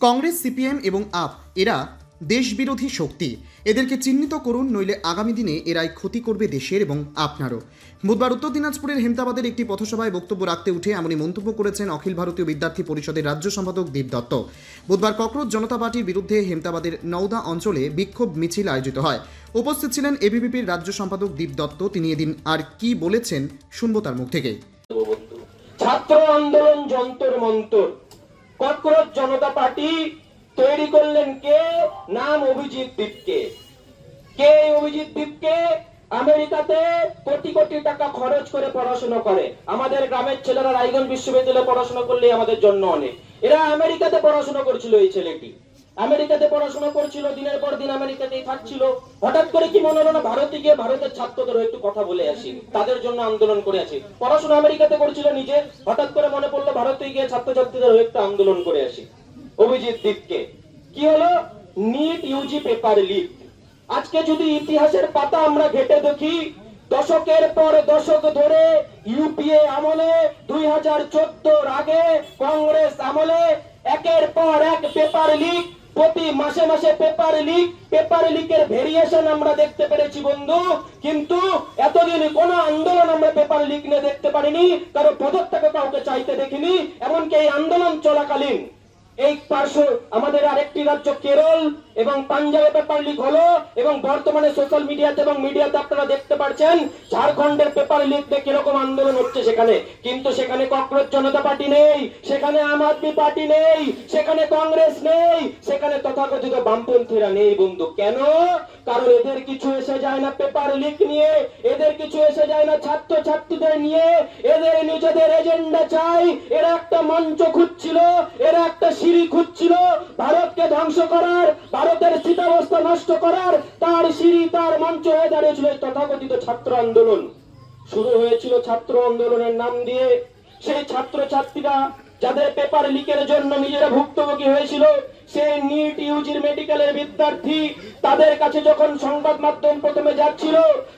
Congress, CPM এবং up এরা দেশবিরোধী শক্তি। এদেরকে চিহ্নিত করুন, নইলে আগামী দিনে এরাই ক্ষতি করবে দেশের এবং আপনারও। বুধবার উত্তর দিনাজপুরের হেমতাবাদের একটি পথসভায় বক্তব্য রাখতে উঠে এমনই মন্তব্য করেছেন অখিল ভারতীয় বিদ্যার্থী পরিষদের রাজ্য সম্পাদক দীপ দত্ত। বুধবার ককরোচ জনতা পার্টির বিরুদ্ধে হেমতাবাদের নওদা অঞ্চলে বিক্ষোভ মিছিল আয়োজিত হয়। উপস্থিত ছিলেন এবিভিপির রাজ্য সম্পাদক দীপ দত্ত। তিনি এদিন আর কি বলেছেন শুনবো তার মুখ থেকে। ছাত্র আন্দোলন যন্তর মন্তর, ককরোচ জনতা পার্টি তৈরি করলেন কে? নাম অভিজিৎ দীপকে। কে অভিজিৎ দীপকে? আমেরিকাতে কোটি কোটি টাকা খরচ করে পড়াশোনা করে। আমাদের গ্রামের ছেলেরা রায়গঞ্জ বিশ্ববিদ্যালয়ে পড়াশোনা করলে আমাদের জন্য অনেক। এরা আমেরিকাতে পড়াশোনা করছিল। এই ছেলেটি আমেরিকাতে পড়াশোনা করছিল, দিনের পর দিন আমেরিকাতেই থাকছিল। হঠাৎ করে কি মনে হলো না ভারতে গিয়ে ভারতের ছাত্রদের একটু কথা বলে আসি, তাদের জন্য আন্দোলন করে আসি। পড়াশোনা আমেরিকাতে করছিল নিজে, হঠাৎ করে মনে পড়লো ভারতে গিয়ে ছাত্রছাত্রীদের একটু আন্দোলন করে আসি। অভিজিৎ দীপকে কি হলো? NEET UG paper leak. আজকে যদি ইতিহাসের পাতা আমরা ঘেটে দেখি, দশকের পর দশক ধরে ইউপিএ আমলে, 2014 আগে কংগ্রেস আমলে একের পর এক পেপার লিক, প্রতি মাসে মাসে পেপার লিকের ভেরিয়েশন আমরা দেখতে পেরেছি বন্ধু। কিন্তু এতদিন কোন আন্দোলন আমরা পেপার লিক নিয়ে দেখতে পারিনি, কারো পদত্যাগ কাউকে চাইতে দেখিনি। এমনকি এই আন্দোলন চলাকালীন এই পার্শ্ব আমাদের আরেকটি রাজ্য কেরল এবং পাঞ্জাবে পেপার লিক হলো, এবং বর্তমানে সোশ্যাল মিডিয়াতে এবং মিডিয়াতে আপনারা দেখতে পাচ্ছেন ঝাড়খণ্ডের পেপার লিক নিয়ে কিরকম আন্দোলন হচ্ছে সেখানে। কিন্তু সেখানে ককরোচ জনতা পার্টি নেই, সেখানে আম আদমি পার্টি নেই, সেখানে কংগ্রেস নেই, সেখানে তথাকথিত বামপন্থীরা নেই বন্ধু। কেন? কারণ এদের কিছু এসে যায় না পেপার লিক নিয়ে, এদের কিছু এসে যায় না ছাত্র ছাত্রীদের নিয়ে। এদের নিজেদের এজেন্ডা চাই। এরা একটা মঞ্চ খুঁজছিল, এরা একটা সিঁড়ি খুঁজছিল ভারতকে ধ্বংস করার, ভারতের স্থিতাবস্থা নষ্ট করার। তার সিঁড়ি, তার মঞ্চ হয়ে দাঁড়িয়েছিল তথাকথিত ছাত্র আন্দোলন। শুরু হয়েছিল ছাত্র আন্দোলনের নাম দিয়ে। সেই ছাত্র ছাত্রীরা যাদের পেপার লিকের জন্য নিজেরা ভুক্তভোগী হয়েছিল, সেই নিট ইউজির মেডিকেলের বিদ্যার্থী, তাদের কাছে যখন সংবাদ মাধ্যম প্রথমে যাচ্ছিল,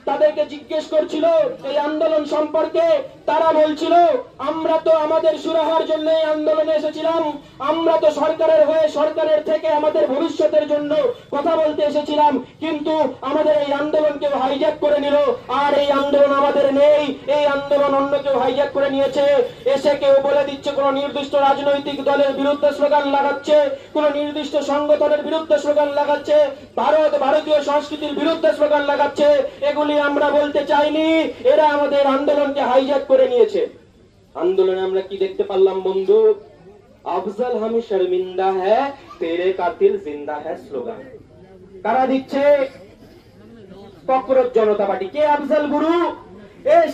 তাদেরকে জিজ্ঞেস করছিল এই আন্দোলন সম্পর্কে, তারা বলছিল আমরা তো আমাদের সুরাহার জন্য এই আন্দোলনে এসেছিলাম, আমরা তো সরকারের হয়ে, সরকারের থেকে আমাদের ভবিষ্যতের জন্য কথা বলতে এসেছিলাম, কিন্তু আমাদের এই আন্দোলন কেউ হাইজ্যাক করে নিল, আর এই আন্দোলন আমাদের নেই, এই আন্দোলন অন্য কেউ হাইজ্যাক করে নিয়েছে। এসে কেউ বলে দিচ্ছে কোন নির্দিষ্ট রাজনৈতিক দলের বিরুদ্ধে স্লোগান লাগাচ্ছে, কোন নির্দিষ্ট সংগঠনের বিরুদ্ধে স্লোগান লাগাচ্ছে, ভারতীয় সংস্কৃতির বিরুদ্ধে স্লোগান লাগাচ্ছে। এগুলি আমরা বলতে চাইনি, এরা আমাদের আন্দোলনকে হাইজ্যাক করে নিয়েছে। আন্দোলনে আমরা কি দেখতে পারলাম বন্ধু? আফজল হামি শর্মিন্দা হ্যায়, তেরে কাতিল জিন্দা হ্যায় স্লোগান কারা দিচ্ছে? ককরোচ জনতা পার্টি। কে আফজল গুরু?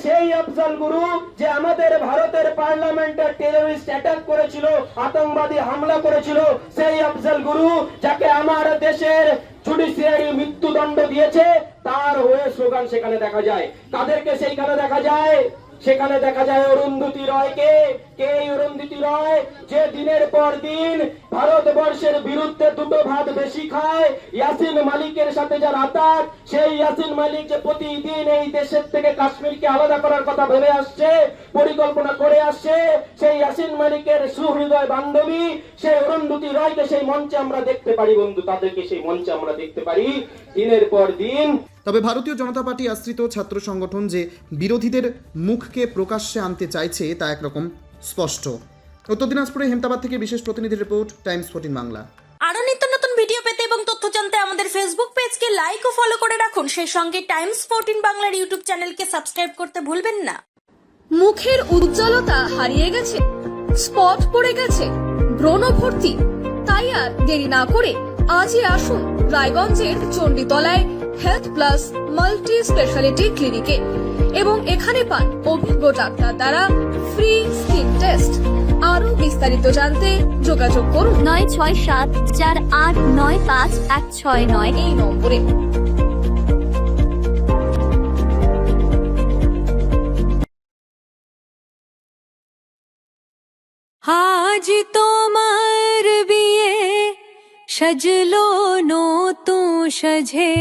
সেই আফজল গুরু যে আমাদের ভারতের পার্লামেন্টে টেররিস্ট অ্যাটাক করেছিল, আতঙ্কবাদী হামলা করেছিল, সেই আফজল গুরু যাকে আমার দেশের জুডিশিয়ারি মৃত্যুদণ্ড দিয়েছে, তার হয়ে স্লোগান সেখানে দেখা যায়। কাদেরকে সেইখানে দেখা যায়? সেখানে দেখা যায় অরুন্ধতী রয়কে। কে অরুন্ধতী রয়? যে দিনের পর দিন ভারতবর্ষের বিরুদ্ধে দুটো ভাত বেশি খায়, ইয়াসিন মালিকের সাথে যার আতাত, সেই ইয়াসিন মালিক যে প্রতিদিন এই দেশের থেকে কাশ্মীরকে আলাদা করার কথা ভেবে আসছে, পরিকল্পনা করে আসছে, সেই ইয়াসিন মালিকের সুহৃদয় বান্ধবী সেই অরুন্ধতী রয়কে সেই মঞ্চে আমরা দেখতে পারি বন্ধু। তাদেরকে সেই মঞ্চে আমরা দেখতে পারি দিনের পর দিন। তবে ভারতীয় জনতা পার্টি আশ্রিত ছাত্র সংগঠন যে বিরোধীদের মুখকে প্রকাশ্যে আনতে চাইছে তা একরকম স্পষ্ট। উত্তর দিনাজপুরে হেমতাবাদ থেকে বিশেষ প্রতিনিধির রিপোর্ট, টাইমস 14 বাংলা। আরো নিত্য নতুন ভিডিও পেতে এবং তথ্য জানতে আমাদের ফেসবুক পেজকে লাইক ও ফলো করে রাখুন। সেই সঙ্গে টাইমস 14 বাংলার ইউটিউব চ্যানেলকে সাবস্ক্রাইব করতে ভুলবেন না। মুখের উজ্জ্বলতা হারিয়ে গেছে, স্পট পড়ে গেছে, ব্রণ ভর্তি, তাই আর দেরি না করে আজই আসুন রায়গঞ্জের চণ্ডীতলায় হেলথ প্লাস মাল্টি স্পেশালিটি ক্লিনিকে এবং এখানে পান অভিজ্ঞ ডাক্তার দ্বারা ফ্রি স্কিন টেস্ট। আরো বিস্তারিত জানতে যোগাযোগ করুন 9674895169 এই নম্বরে। আজ তোমার বিয়ে সজলো নতুন সাজে।